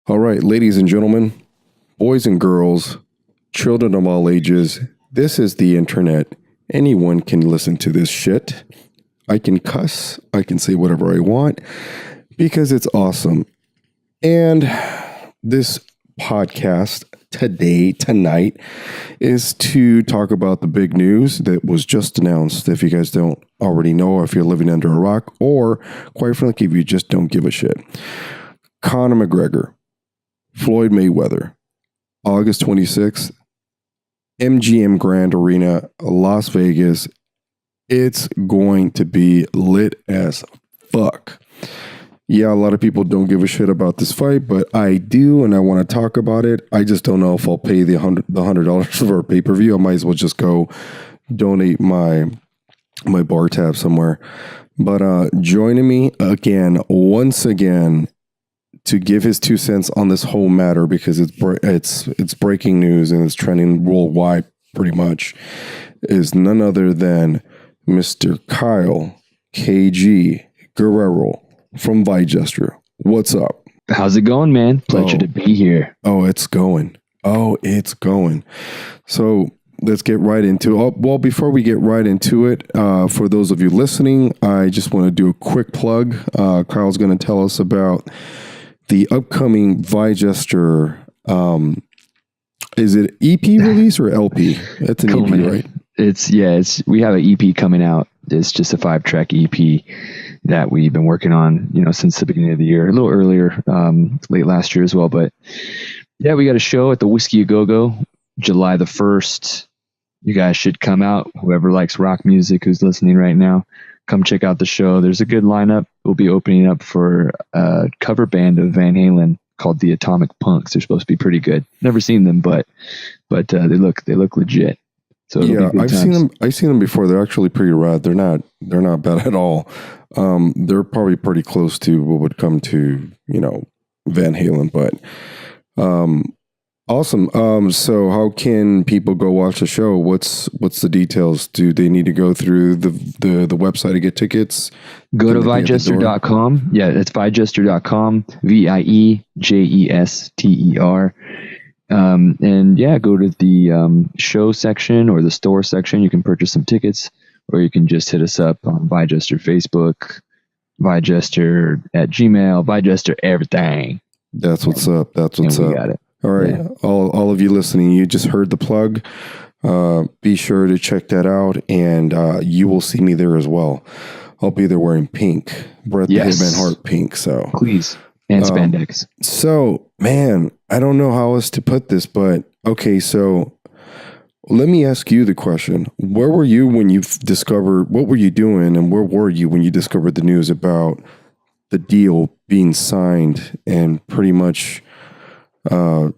All right, ladies and gentlemen, boys and girls, children of all ages, this is the internet. Anyone can listen to this shit. I can cuss. I can say whatever I want because it's awesome. And this podcast tonight, is to talk about the big news that was just announced. If you guys don't already know, if you're living under a rock, or quite frankly, if you just don't give a shit. Conor McGregor, Floyd Mayweather, August 26th, MGM Grand Arena, Las Vegas. It's going to be lit as fuck. Yeah, a lot of people don't give a shit about this fight, but I do, and I want to talk about it. I just don't know if I'll pay the $100 for a pay-per-view. I might as well just go donate my bar tab somewhere. But joining me once again, to give his 2 cents on this whole matter, because it's breaking news and it's trending worldwide pretty much, is none other than Mr. Kyle KG Guerrero from Vigester. What's up? How's it going, man? Pleasure to be here. It's going. So let's get right into it. Well, before we get right into it, for those of you listening, I just want to do a quick plug. Kyle's going to tell us about the upcoming Vigester, is it EP release or LP? That's an EP, right? We have an EP coming out. It's just a 5-track EP that we've been working on, since the beginning of the year, a little earlier, late last year as well. But yeah, we got a show at the Whiskey A Go-Go, July the 1st. You guys should come out. Whoever likes rock music, who's listening right now, come check out the show. There's a good lineup. We'll be opening up for a cover band of Van Halen called the Atomic Punks. They're supposed to be pretty good. Never seen them, but they look legit. So yeah, I've seen them before. They're actually pretty rad. They're not bad at all. They're probably pretty close to what would come to, Van Halen, but awesome. So how can people go watch the show? What's the details? Do they need to go through the website to get tickets? Go to vigester.com. Yeah, it's vigester.com, VIEJESTER. And yeah, go to the show section or the store section. You can purchase some tickets, or you can just hit us up on Vigester Facebook, Vigester at Gmail, Vigester everything. That's what's up. That's what's up. Got it. All right. Yeah. All of you listening, you just heard the plug. Be sure to check that out, and you will see me there as well. I'll be there wearing pink. Brett the Hitman Hart pink. So please. And spandex. So, man, I don't know how else to put this, but okay, so let me ask you the question. Where were you when you discovered, what were you doing, and where were you when you discovered the news about the deal being signed and pretty much done?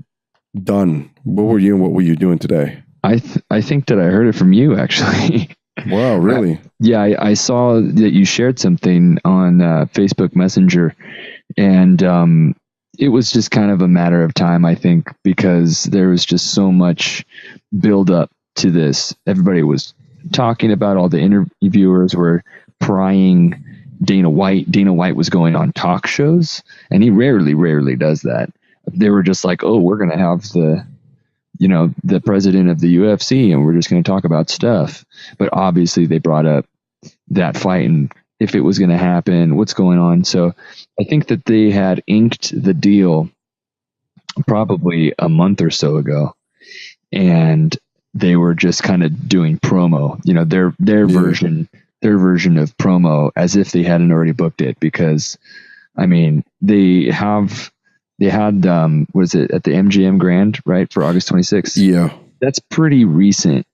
Where were you and what were you doing today? I think that I heard it from you, actually. Wow, really? I saw that you shared something on Facebook Messenger, and it was just kind of a matter of time, I think, because there was just so much build up to this. Everybody was talking about, all the interviewers were prying Dana White. Dana White was going on talk shows, and he rarely does that. They were just like, oh, we're going to have the president of the UFC, and we're just going to talk about stuff. But obviously they brought up that fight and if it was going to happen, what's going on. So I think that they had inked the deal probably a month or so ago, and they were just kind of doing promo, their version of promo, as if they hadn't already booked it. Because I mean, they had was it at the MGM Grand, right, for August 26th? Yeah, that's pretty recent.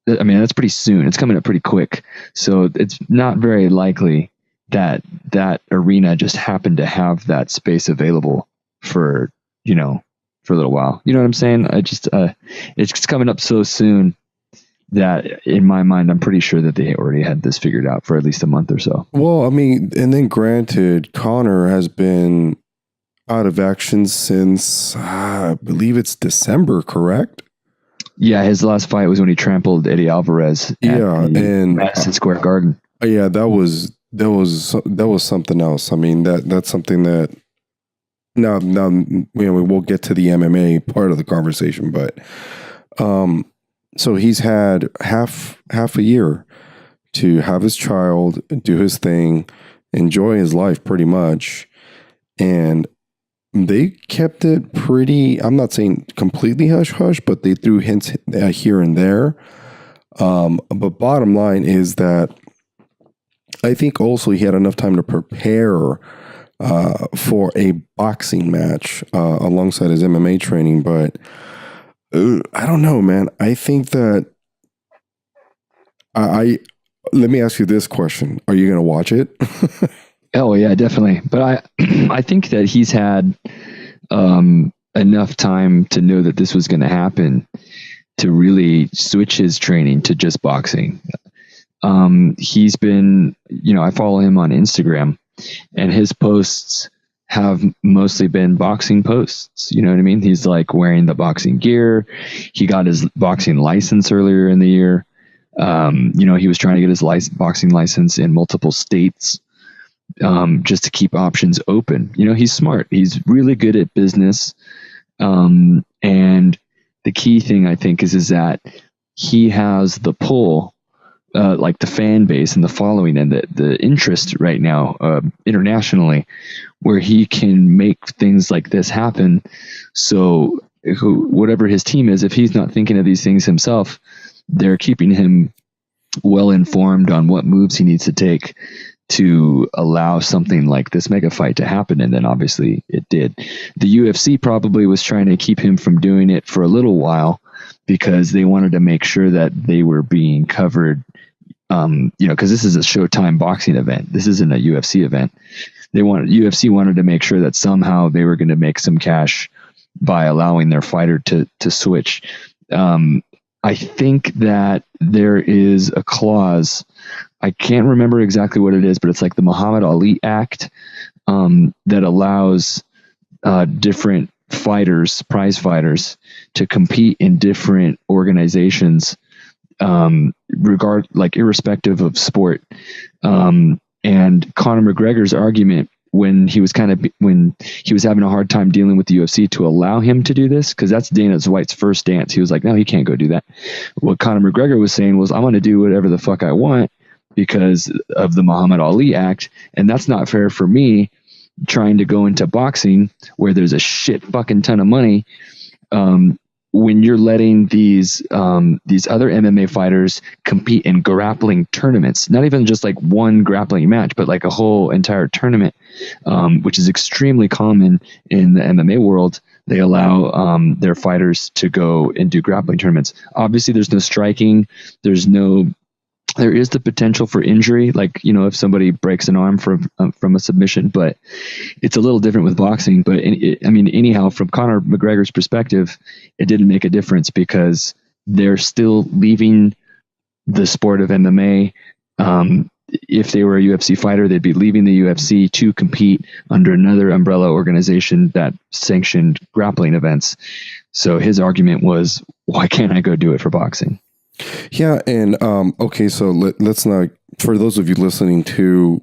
I mean, that's pretty soon. It's coming up pretty quick. So it's not very likely that arena just happened to have that space available for a little while. You know what I'm saying? It's coming up so soon that in my mind, I'm pretty sure that they already had this figured out for at least a month or so. Well, I mean, and then granted, Conor has been out of action since, I believe it's December, correct? Yeah, his last fight was when he trampled Eddie Alvarez. And Madison Square Garden. Yeah, that was something else. I mean, that's something that now, we'll get to the MMA part of the conversation, but so he's had half a year to have his child, do his thing, enjoy his life pretty much. And they kept it pretty, I'm not saying completely hush hush, but they threw hints here and there. But bottom line is that I think also he had enough time to prepare for a boxing match alongside his MMA training. But I don't know, man. I think that let me ask you this question. Are you going to watch it? Oh yeah, definitely. But I think that he's had enough time to know that this was going to happen to really switch his training to just boxing. He's been, I follow him on Instagram, and his posts have mostly been boxing posts. You know what I mean? He's like wearing the boxing gear. He got his boxing license earlier in the year. He was trying to get his boxing license in multiple states, just to keep options open. He's smart. He's really good at business. And the key thing I think is that he has the pull, like the fan base and the following and the interest right now, internationally, where he can make things like this happen. So whatever his team is, if he's not thinking of these things himself, they're keeping him well informed on what moves he needs to take to allow something like this mega fight to happen. And then obviously it did. The UFC probably was trying to keep him from doing it for a little while because they wanted to make sure that they were being covered, because this is a Showtime boxing event. This isn't a UFC event. UFC wanted to make sure that somehow they were going to make some cash by allowing their fighter to switch. I think that there is a clause, I can't remember exactly what it is, but it's like the Muhammad Ali Act, that allows different fighters, prize fighters, to compete in different organizations, irrespective of sport. And Conor McGregor's argument when he was having a hard time dealing with the UFC to allow him to do this, because that's Dana White's first dance. He was like, no, he can't go do that. What Conor McGregor was saying was, I'm going to do whatever the fuck I want because of the Muhammad Ali Act, and that's not fair for me trying to go into boxing where there's a shit fucking ton of money, when you're letting these other MMA fighters compete in grappling tournaments, not even just like one grappling match, but like a whole entire tournament, which is extremely common in the MMA world. They allow their fighters to go and do grappling tournaments. Obviously, there's no striking. There is the potential for injury, like, if somebody breaks an arm from a submission, but it's a little different with boxing. But anyhow, from Conor McGregor's perspective, it didn't make a difference because they're still leaving the sport of MMA. If they were a UFC fighter, they'd be leaving the UFC to compete under another umbrella organization that sanctioned grappling events. So his argument was, why can't I go do it for boxing? Yeah, and okay, so let's not, for those of you listening to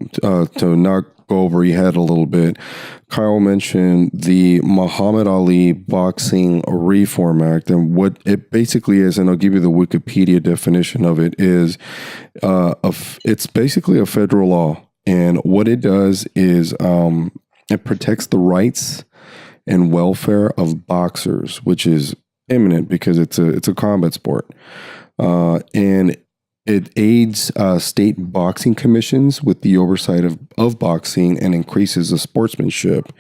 not go over your head a little bit, Kyle mentioned the Muhammad Ali Boxing Reform Act, and what it basically is, and I'll give you the Wikipedia definition of it, is it's basically a federal law, and what it does is it protects the rights and welfare of boxers, which is imminent because it's a combat sport. And it aids state boxing commissions with the oversight of boxing and increases the sportsmanship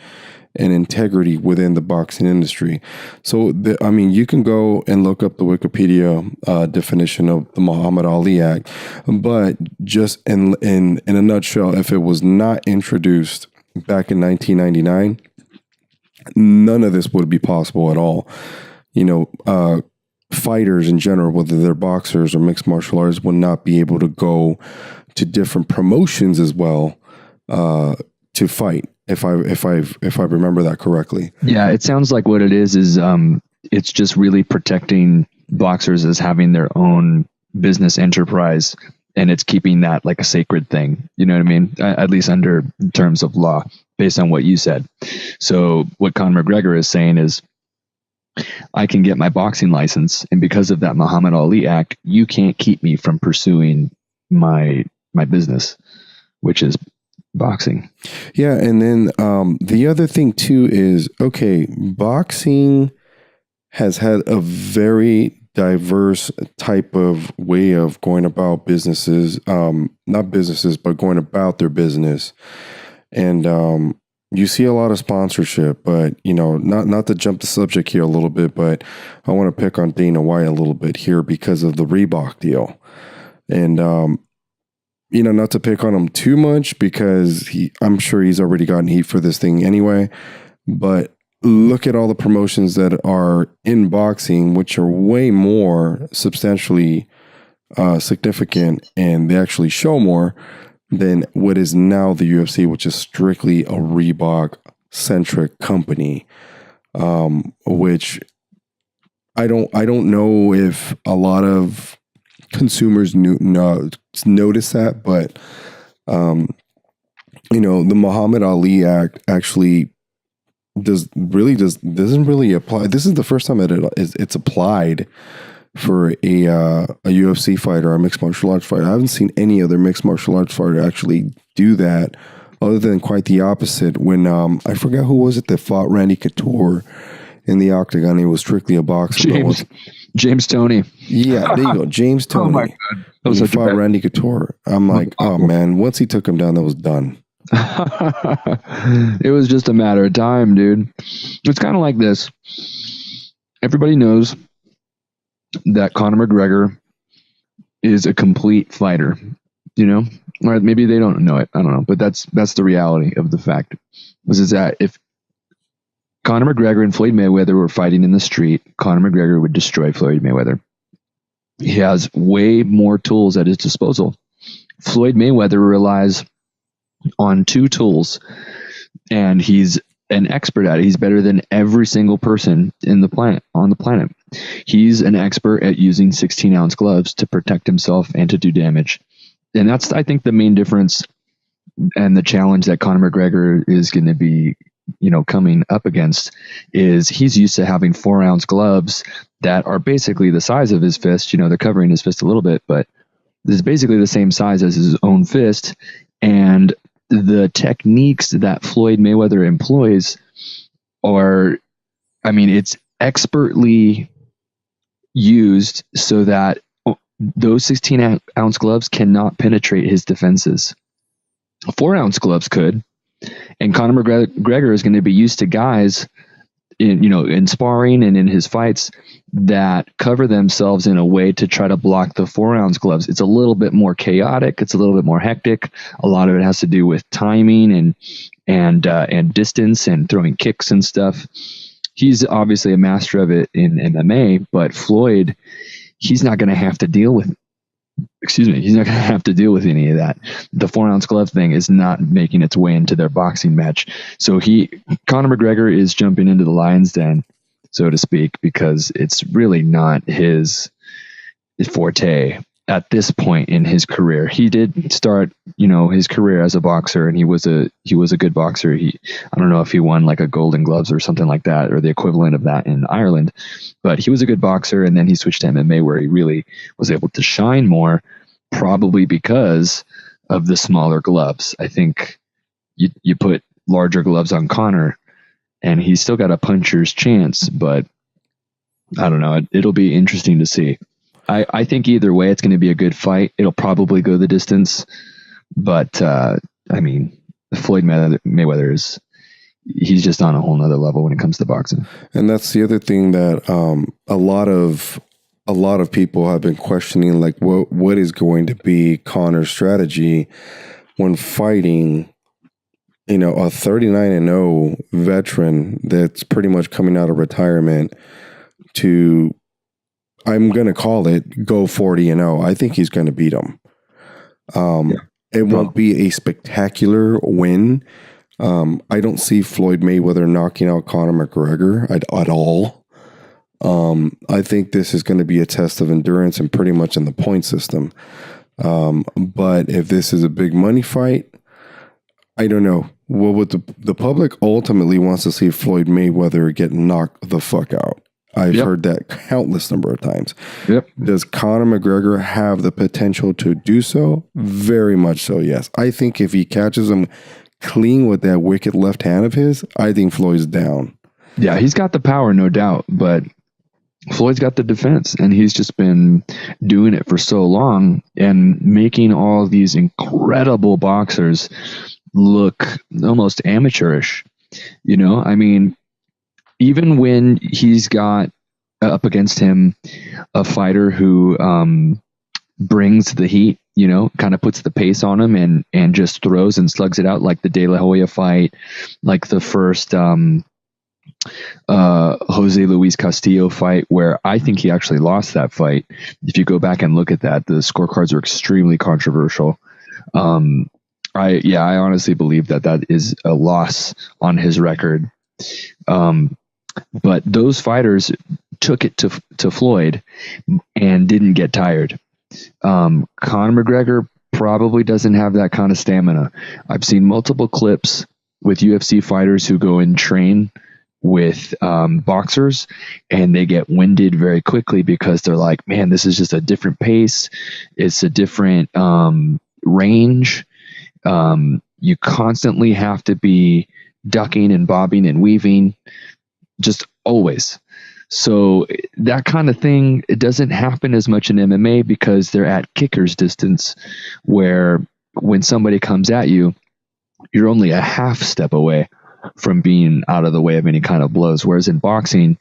and integrity within the boxing industry. So, you can go and look up the Wikipedia definition of the Muhammad Ali Act, but just in a nutshell, if it was not introduced back in 1999, none of this would be possible at all. Fighters in general, whether they're boxers or mixed martial artists, would not be able to go to different promotions as well to fight. If I remember that correctly. Yeah, it sounds like what it is it's just really protecting boxers as having their own business enterprise, and it's keeping that like a sacred thing. You know what I mean? At least under terms of law. based on what you said. So what Conor McGregor is saying is, I can get my boxing license, and because of that Muhammad Ali Act, you can't keep me from pursuing my business, which is boxing. Yeah, and then the other thing too is, okay, boxing has had a very diverse type of way of going about businesses, not businesses, but going about their business. And you see a lot of sponsorship, but not to jump the subject here a little bit, but I want to pick on Dana White a little bit here because of the Reebok deal. And not to pick on him too much because I'm sure he's already gotten heat for this thing anyway, but look at all the promotions that are in boxing, which are way more substantially significant, and they actually show more than what is now the UFC, which is strictly a Reebok-centric company, which I don't know if a lot of consumers notice that, but the Muhammad Ali Act actually doesn't really apply. This is the first time it's applied for a UFC fighter or a mixed martial arts fighter. I haven't seen any other mixed martial arts fighter actually do that, other than quite the opposite. When I forgot who was it that fought Randy Couture in the octagon. He was strictly a boxer. James Toney. Yeah, there you go. James Toney. Oh my God. That was he fought Randy Couture. I'm like, oh man, once he took him down, that was done. It was just a matter of time, dude. It's kind of like this. Everybody knows that Conor McGregor is a complete fighter, or maybe they don't know it. I don't know, but that's the reality of the fact. Is that if Conor McGregor and Floyd Mayweather were fighting in the street, Conor McGregor would destroy Floyd Mayweather. He has way more tools at his disposal. Floyd Mayweather relies on 2 tools, and he's an expert at it. He's better than every single person on the planet. He's an expert at using 16-ounce gloves to protect himself and to do damage. And that's, I think, the main difference and the challenge that Conor McGregor is going to be, coming up against, is he's used to having 4-ounce gloves that are basically the size of his fist. They're covering his fist a little bit, but this is basically the same size as his own fist. And the techniques that Floyd Mayweather employs it's expertly used so that those 16-ounce gloves cannot penetrate his defenses. 4-ounce gloves could. And Conor McGregor is going to be used to guys in sparring and in his fights that cover themselves in a way to try to block the 4-ounce gloves. It's a little bit more chaotic. It's a little bit more hectic. A lot of it has to do with timing and distance and throwing kicks and stuff. He's obviously a master of it in MMA, but Floyd, he's not going to have to deal with he's not going to have to deal with any of that. The 4-ounce glove thing is not making its way into their boxing match. So Conor McGregor is jumping into the lion's den, so to speak, because it's really not his forte at this point in his career. He did start, his career as a boxer, and he was a good boxer. I don't know if he won like a Golden Gloves or something like that, or the equivalent of that in Ireland, but he was a good boxer. And then he switched to MMA, where he really was able to shine more, probably because of the smaller gloves. I think you put larger gloves on Conor, and he's still got a puncher's chance, but I don't know. It'll be interesting to see. I think either way, it's going to be a good fight. It'll probably go the distance, but Floyd Mayweather he's just on a whole nother level when it comes to boxing. And that's the other thing that a lot of people have been questioning, like what is going to be Conor's strategy when fighting, a 39-0 veteran that's pretty much coming out of retirement to, I'm going to call it, go 40-0. I think he's going to beat him. It won't be a spectacular win. I don't see Floyd Mayweather knocking out Conor McGregor at all. I think this is going to be a test of endurance and pretty much in the point system. But if this is a big money fight, I don't know. Well, what the public ultimately wants to see Floyd Mayweather get knocked the fuck out. I've heard that countless number of times. Yep. Does Conor McGregor have the potential to do so? Very much so, yes. I think if he catches him clean with that wicked left hand of his, I think Floyd's down. Yeah, he's got the power, no doubt, but Floyd's got the defense, and he's just been doing it for so long and making all these incredible boxers look almost amateurish. You know, I mean, even when he's got up against him a fighter who brings the heat, you know, kind of puts the pace on him and just throws and slugs it out, like the De La Hoya fight, like the first Jose Luis Castillo fight, where I think he actually lost that fight. If you go back and look at that, the scorecards are extremely controversial. I honestly believe that is a loss on his record. But those fighters took it to Floyd and didn't get tired. Conor McGregor probably doesn't have that kind of stamina. I've seen multiple clips with UFC fighters who go and train with boxers, and they get winded very quickly because they're like, man, this is just a different pace. It's a different range. You constantly have to be ducking and bobbing and weaving, just always. So that kind of thing, it doesn't happen as much in MMA because they're at kicker's distance, where when somebody comes at you, you're only a half step away from being out of the way of any kind of blows. Whereas in boxing,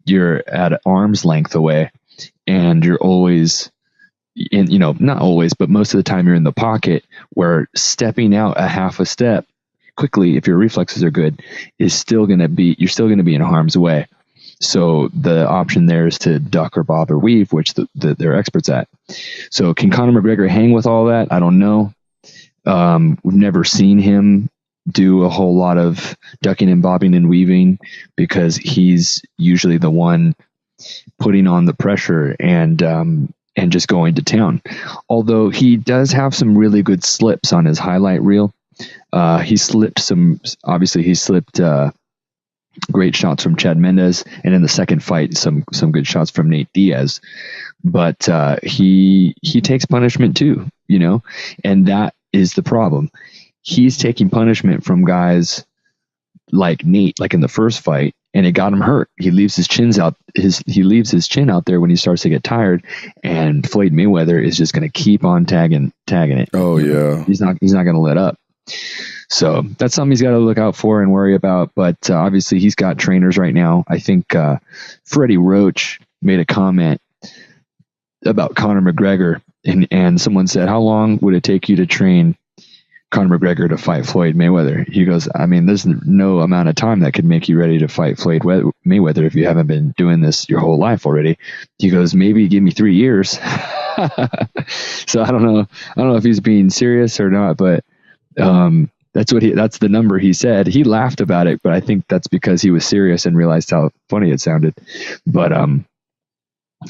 you're at arm's length away, and you're always in, you know, not always, but most of the time you're in the pocket, where stepping out a half a step quickly, if your reflexes are good, is still going to be, you're still going to be in harm's way. So the option there is to duck or bob or weave, which they're experts at. So can Conor McGregor hang with all that? I don't know. We've never seen him do a whole lot of ducking and bobbing and weaving, because he's usually the one putting on the pressure and just going to town. Although he does have some really good slips on his highlight reel. He slipped great shots from Chad Mendes, and in the second fight, some good shots from Nate Diaz. But he takes punishment too, you know, and that is the problem. He's taking punishment from guys like Nate, like in the first fight, and it got him hurt. He leaves his chin out there when he starts to get tired, and Floyd Mayweather is just going to keep on tagging it. Oh yeah, he's not going to let up. So that's something he's got to look out for and worry about. But obviously, he's got trainers right now. I think Freddie Roach made a comment about Conor McGregor, and someone said, "How long would it take you to train Conor McGregor to fight Floyd Mayweather?" He goes, "I mean, there's no amount of time that could make you ready to fight Floyd Mayweather if you haven't been doing this your whole life already." He goes, "Maybe give me 3 years." So I don't know if he's being serious or not, but that's the number he said. He laughed about it, but I think that's because he was serious and realized how funny it sounded. But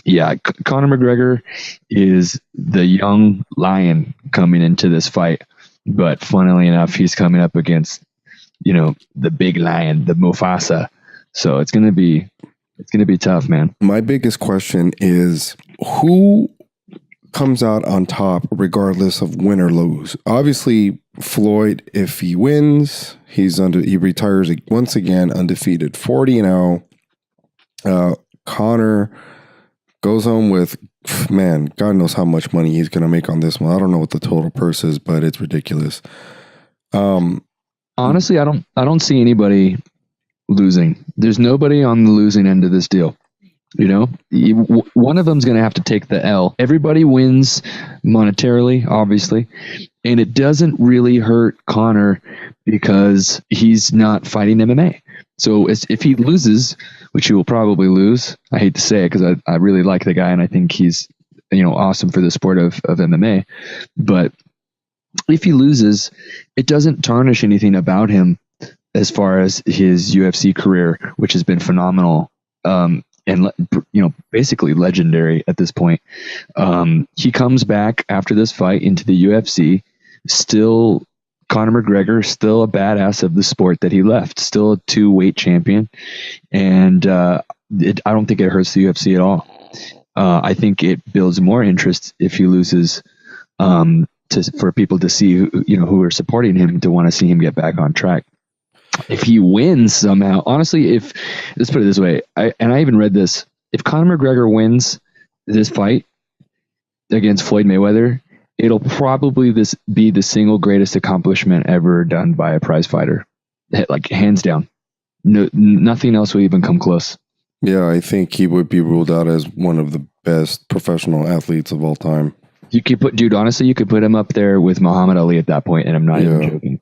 yeah, Conor McGregor is the young lion coming into this fight. But funnily enough, he's coming up against, you know, the big lion, the Mufasa. So it's gonna be tough, man. My biggest question is, who comes out on top regardless of win or lose? Obviously, Floyd, if he wins, he retires once again undefeated, 40-0. Conor goes home with, man, God knows how much money he's going to make on this one. I don't know what the total purse is, but it's ridiculous. Honestly, I don't see anybody losing. There's nobody on the losing end of this deal. You know, one of them's going to have to take the L. Everybody wins monetarily, obviously, and it doesn't really hurt Conor because he's not fighting MMA. So if he loses, which he will probably lose, I hate to say it because I really like the guy and I think he's, you know, awesome for the sport of MMA. But if he loses, it doesn't tarnish anything about him as far as his UFC career, which has been phenomenal. And, you know, basically legendary at this point. He comes back after this fight into the UFC, still Conor McGregor, still a badass of the sport that he left, still a 2-weight champion. And I don't think it hurts the UFC at all. I think it builds more interest if he loses, for people to see who are supporting him, to want to see him get back on track. If he wins somehow, honestly, let's put it this way, I even read this, if Conor McGregor wins this fight against Floyd Mayweather, it'll probably be the single greatest accomplishment ever done by a prize fighter, like hands down. No, nothing else will even come close. Yeah, I think he would be ruled out as one of the best professional athletes of all time. You could honestly, you could put him up there with Muhammad Ali at that point, and I'm not even joking.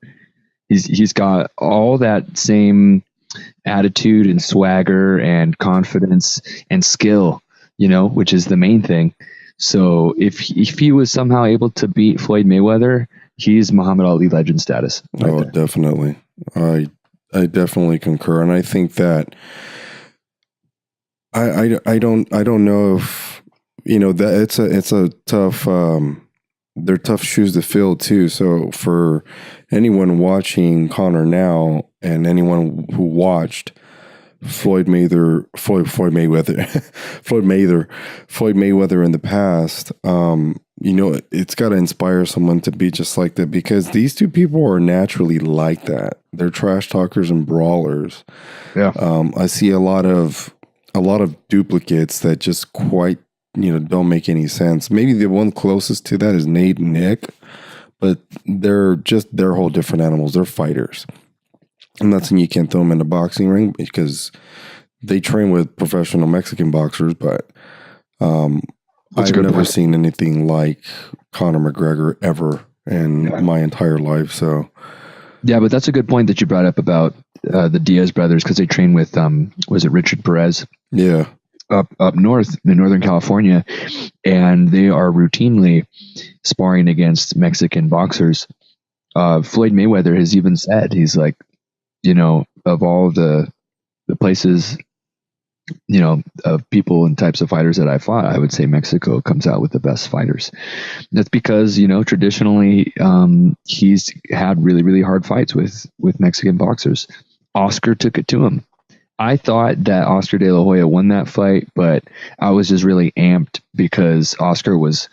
He's got all that same attitude and swagger and confidence and skill, which is the main thing. So if he was somehow able to beat Floyd Mayweather, he's Muhammad Ali legend status. Right there. Definitely. I definitely concur, and I think that I don't know if that it's a tough they're tough shoes to fill too. So for anyone watching Conor now, and anyone who watched Floyd Mayweather in the past, it's got to inspire someone to be just like that, because these two people are naturally like that. They're trash talkers and brawlers. Yeah. I see a lot of duplicates that just quite, don't make any sense. Maybe the one closest to that is Nate and Nick, but they're whole different animals. They're fighters. I'm not saying you can't throw them in a boxing ring, because they train with professional Mexican boxers, but I've never seen anything like Conor McGregor ever in my entire life. So, yeah, but that's a good point that you brought up about the Diaz brothers, because they train with was it Richard Perez? Yeah, up north in Northern California, and they are routinely sparring against Mexican boxers. Floyd Mayweather has even said, he's like, of all the places, of people and types of fighters that I fought, I would say Mexico comes out with the best fighters. That's because, traditionally, he's had really, really hard fights with Mexican boxers. Oscar took it to him. I thought that Oscar De La Hoya won that fight, but I was just really amped because Oscar was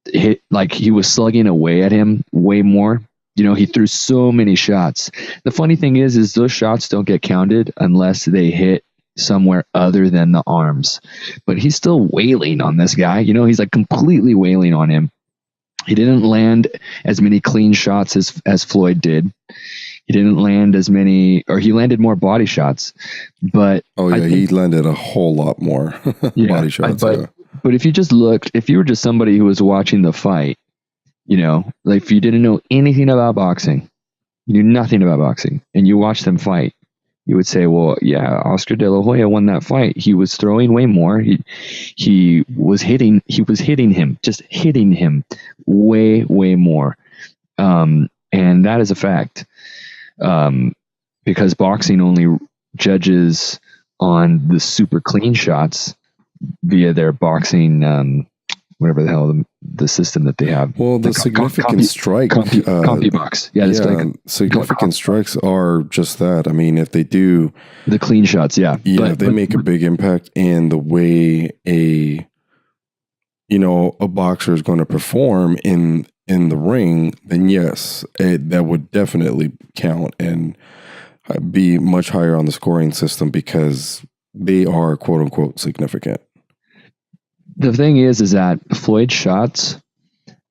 hit, like he was slugging away at him way more. He threw so many shots. The funny thing is those shots don't get counted unless they hit somewhere other than the arms. But he's still wailing on this guy. He's like completely wailing on him. He didn't land as many clean shots as Floyd did. He didn't land as many, or he landed more body shots. But he landed a whole lot more body shots. But if you were just somebody who was watching the fight, like if you didn't know anything about boxing, you knew nothing about boxing, and you watched them fight, you would say, well, yeah, Oscar De La Hoya won that fight. He was throwing way more. He was hitting him way, way more. And that is a fact. Because boxing only judges on the super clean shots via their boxing, whatever the hell the system that they have. Well, the significant strike, CompuBox. Yeah, significant strikes are just that. I mean, if they do the clean shots, if they make a big impact in the way a boxer is going to perform in the ring, then yes, that would definitely count and be much higher on the scoring system, because they are quote unquote significant. The thing is that Floyd's shots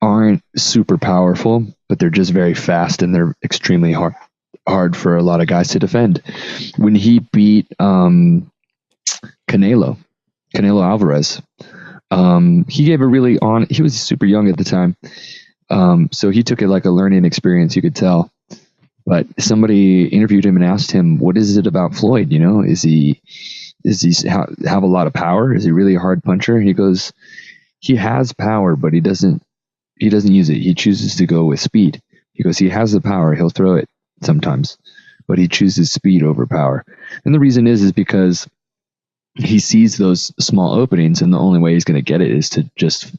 aren't super powerful, but they're just very fast, and they're extremely hard for a lot of guys to defend. When he beat Canelo Alvarez, he gave he was super young at the time. So he took it like a learning experience, you could tell. But somebody interviewed him and asked him, what is it about Floyd? Is he have a lot of power? Is he really a hard puncher? He goes, he has power, but he doesn't use it. He chooses to go with speed. He goes, he has the power. He'll throw it sometimes, but he chooses speed over power. And the reason is because he sees those small openings, and the only way he's going to get it is to just,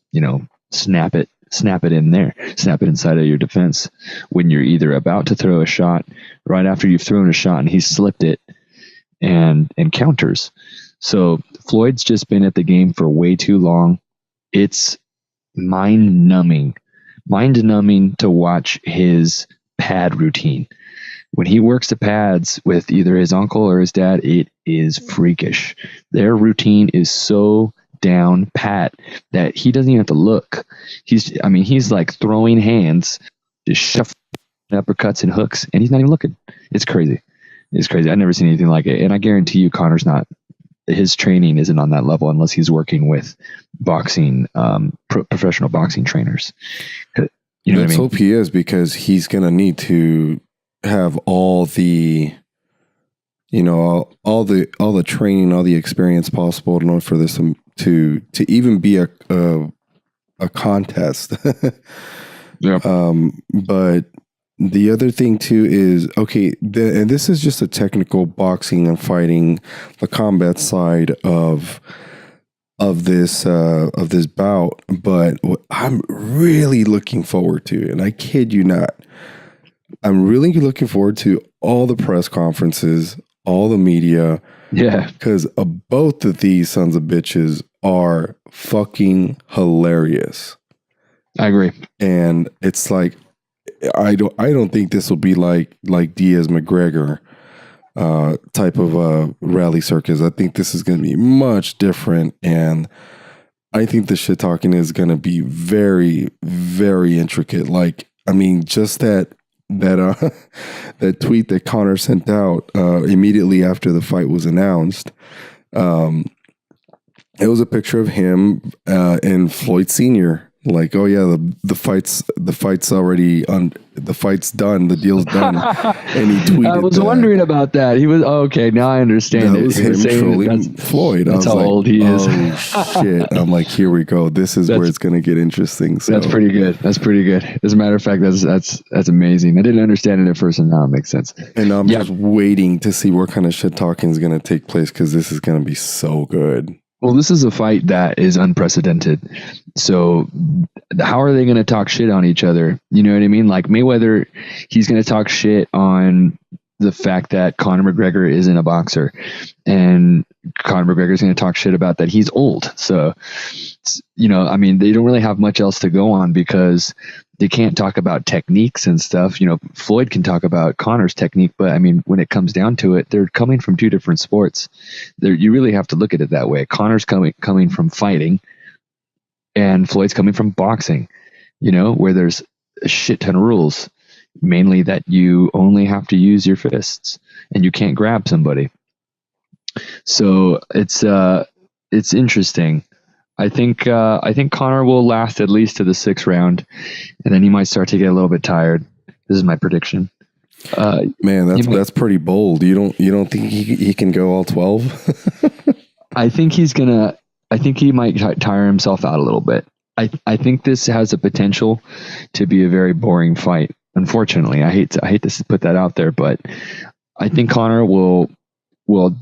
snap it snap it in there, snap it inside of your defense when you're either about to throw a shot, right after you've thrown a shot and he's slipped it and counters. So Floyd's just been at the game for way too long. It's mind numbing to watch his pad routine. When he works the pads with either his uncle or his dad, it is freakish. Their routine is so down pat that he doesn't even have to look. He's like throwing hands, just shuffling uppercuts and hooks, and he's not even looking. It's crazy. I've never seen anything like it. And I guarantee you Conor's not, his training isn't on that level unless he's working with boxing, professional boxing trainers. You know Let's what I mean? hope he is, because he's going to need to have all the, all the training, all the experience possible in order for this to even be a contest. Yeah. But the other thing too is, okay, and this is just a technical boxing and fighting, the combat side of this bout. But what I'm really looking forward to, and I kid you not, I'm really looking forward to all the press conferences, all the media. Yeah. Because both of these sons of bitches are fucking hilarious. I agree. And it's like, I don't think this will be like Diaz McGregor type of rally circus. I think this is going to be much different, and I think the shit talking is going to be very, very intricate. Like, I mean, just that tweet that Conor sent out immediately after the fight was announced. It was a picture of him and Floyd Sr. Like, oh yeah, the fight's already on. The fight's done. The deal's done. And he tweeted. I was wondering about that. He was okay. Now I understand. That was him trolling Floyd. That's how old he is. Oh shit! I'm like, here we go. This is where it's going to get interesting. So. That's pretty good. As a matter of fact, that's amazing. I didn't understand it at first, and now it makes sense. And I'm just waiting to see what kind of shit talking is going to take place, because this is going to be so good. Well, this is a fight that is unprecedented. So how are they going to talk shit on each other? You know what I mean? Like Mayweather, he's going to talk shit on the fact that Conor McGregor isn't a boxer. And Conor McGregor is going to talk shit about that he's old. So, they don't really have much else to go on, because they can't talk about techniques and stuff. Floyd can talk about Conor's technique, but I mean, when it comes down to it, they're coming from two different sports. You really have to look at it that way. Conor's coming from fighting, and Floyd's coming from boxing, where there's a shit ton of rules, mainly that you only have to use your fists and you can't grab somebody. So it's interesting. I think Conor will last at least to the 6th round, and then he might start to get a little bit tired. This is my prediction. Man, that's pretty bold. You don't think he can go all 12? I think he might tire himself out a little bit. I think this has the potential to be a very boring fight. Unfortunately, I hate to put that out there, but I think Conor will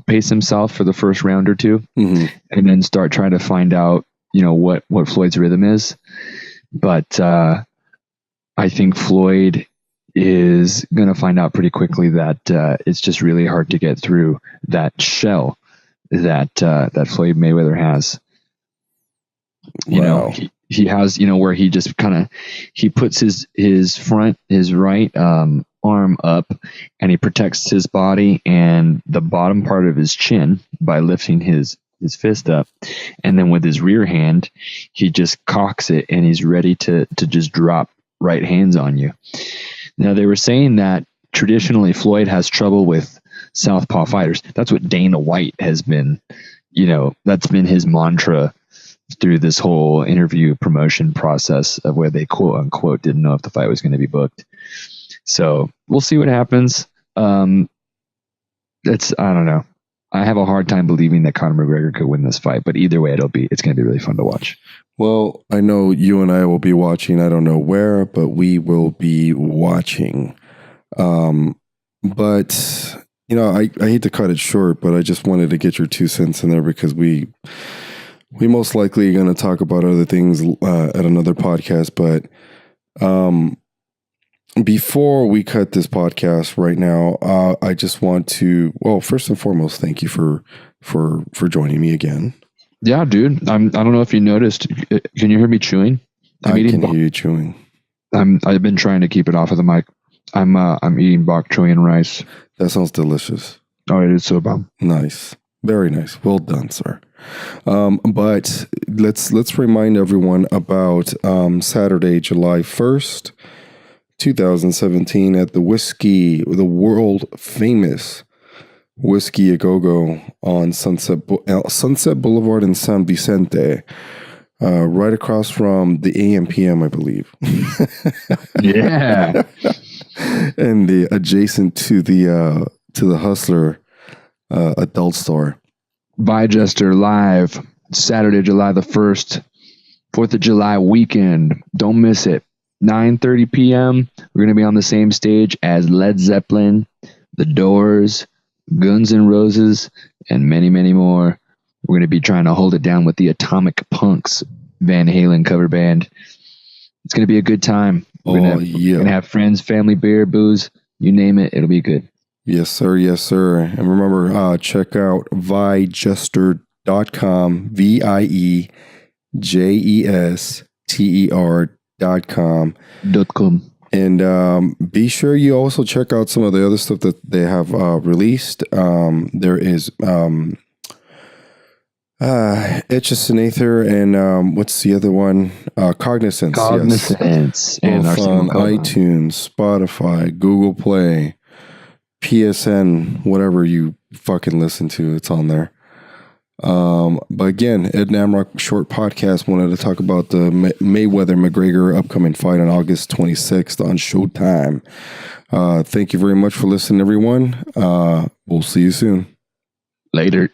pace himself for the first round or two, mm-hmm. and then start trying to find out, what Floyd's rhythm is. But I think Floyd is going to find out pretty quickly that it's just really hard to get through that shell that Floyd Mayweather has. Wow. He has, where he just he puts his right arm up, and he protects his body and the bottom part of his chin by lifting his fist up, and then with his rear hand he just cocks it, and he's ready to just drop right hands on you. Now, they were saying that traditionally Floyd has trouble with southpaw fighters. That's what Dana White has been, that's been his mantra through this whole interview promotion process, of where they quote unquote didn't know if the fight was going to be booked. So we'll see what happens. I don't know. I have a hard time believing that Conor McGregor could win this fight, but either way, it's going to be really fun to watch. Well, I know you and I will be watching. I don't know where, but we will be watching. But I hate to cut it short, but I just wanted to get your 2 cents in there, because we We most likely are going to talk about other things at another podcast, but before we cut this podcast right now, I just want to, well, first and foremost, thank you for joining me again. Yeah, dude. I don't know if you noticed. Can you hear me chewing? I can hear you chewing. I've been trying to keep it off of the mic. I'm eating bok choy and rice. That sounds delicious. Oh, it is so bomb. Nice. Very nice. Well done, sir. But let's remind everyone about Saturday, July 1st, 2017 at the world famous Whiskey A Go-Go on Sunset Boulevard in San Vicente, right across from the AM/PM, I believe. Yeah. And the adjacent to the Hustler adult store. Bygester live Saturday, July the 1st, 4th of July weekend. Don't miss it. 9:30 p.m. We're going to be on the same stage as Led Zeppelin, The Doors, Guns N' Roses, and many, many more. We're going to be trying to hold it down with the Atomic Punks Van Halen cover band. It's going to be a good time. We're going to have friends, family, beer, booze, you name it. It'll be good. Yes, sir. Yes, sir. And remember, check out viejester.com, VIEJESTER.com. And be sure you also check out some of the other stuff that they have released. There is Etchison and what's the other one? Cognizance. Yes. And both on iTunes, Spotify, Google Play, PSN, whatever you fucking listen to, it's on there. But again, Ed Namrok short podcast wanted to talk about the Mayweather McGregor upcoming fight on August 26th on Showtime. Thank you very much for listening, everyone. We'll see you soon. Later.